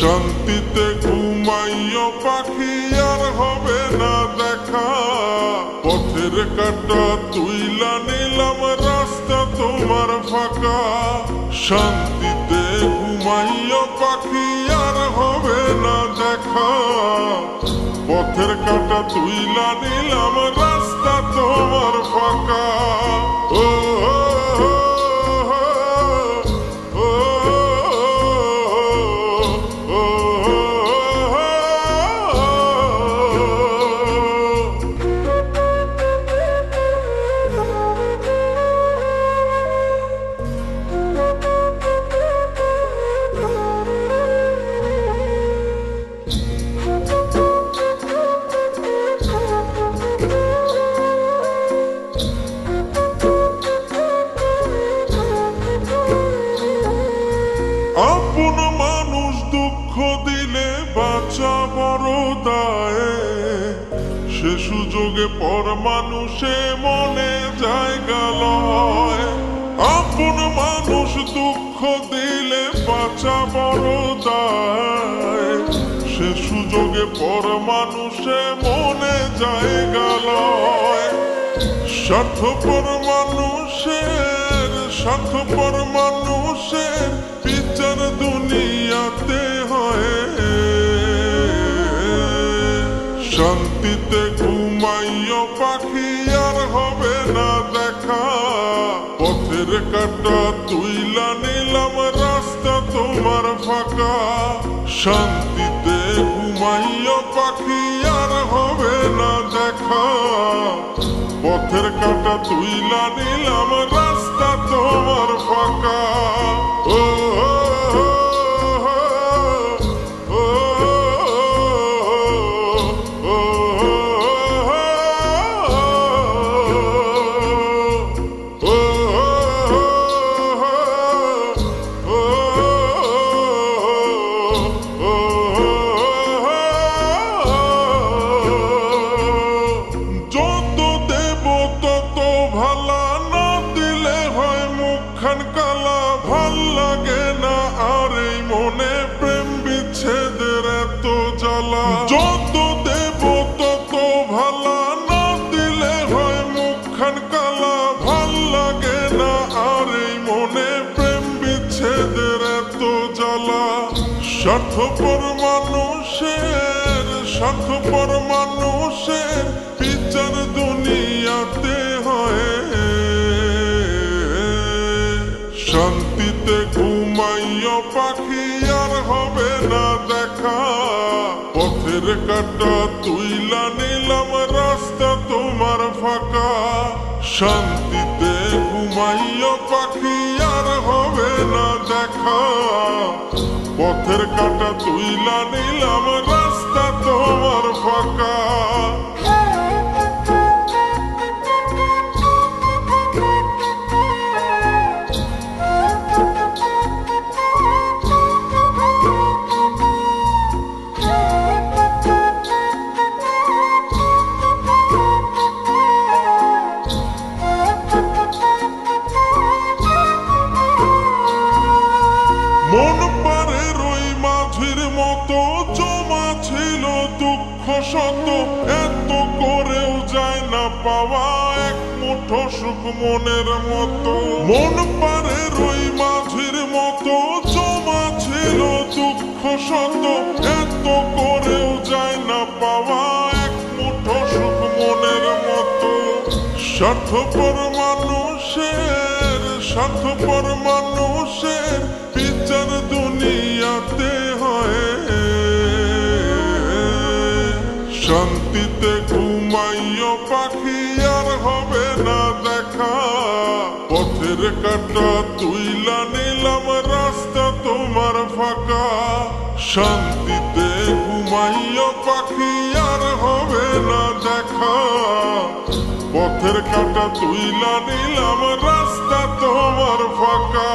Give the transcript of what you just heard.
শান্তিতে ঘুমাইও পাখি আর হবে না দেখা। পথের কাঁটা তুইলা নিলাম রাস্তা তোমার ফাঁকা। শান্তিতে ঘুমাইও পাখি আর হবে না দেখা। পথের কাঁটা তুইলা নিলাম রাস্তা তোমার ফাঁকা। ও আপন মানুষ দুঃখ দিলে বাঁচা বড় দায়ে। সে সুযোগে পর মানুষে মনে জায়গা লয়। আপন মানুষ দুঃখ দিলে বাঁচা বড় দায়ে। সে সুযোগে পর মানুষে মনে জায়গা লয়। স্বার্থপর মানুষের বিচার দুনিয়াতে হয়। শান্তিতে ঘুমাইও পাখি আর হবে না দেখা। পথের কাঁটা তুইলা নিলাম রাস্তা তোমার ফাঁকা। শান্তিতে ঘুমাইও পাখি আর হবে না দেখা। পথের কাঁটা তুইলা নিলাম রাস্তা তোমার ফাঁকা। ও কালা ভাল লাগে না আর এই মনে প্রেম বিচ্ছেদের এত জ্বালা। যত দেব তত ভালা না দিলে হয় মুখখান কালা। ভাল লাগে না আর এই মনে প্রেম বিচ্ছেদের এত জ্বালা। স্বার্থপর মানুষের বিচার দুনিয়াতে হয়। শান্তিতে ঘুমাইও পাখি আর হবে না দেখা। পথের কাঁটা তুইলা নিলাম রাস্তা তোমার ফাঁকা। শান্তিতে ঘুমাইও পাখি আর হবে না দেখা। পথের কাঁটা তুইলা নিলাম রাস্তা তোমার ফাঁকা। মন পারে রই মাঝির মতো জমা ছিল দুঃখ শত। এত করেও যায় না পাওয়া এক মুঠো সুখ মনের মতো। মন পারে রই মাঝির মতো জমা ছিল দুঃখ শত। এত করেও যায় না পাওয়া এক মুঠো সুখ মনের মতো। স্বার্থপর মানুষের বিচার দুনিয়াতে হয়। শান্তিতে ঘুমাইও পাখি আর হবে না দেখা। পথের কাঁটা তুইলা নিলাম রাস্তা তোমার ফাঁকা। শান্তিতে ঘুমাইও পাখি আর হবে না দেখা। পথের কাঁটা তুইলা নিলাম রাস্তা তোমার ফাঁকা।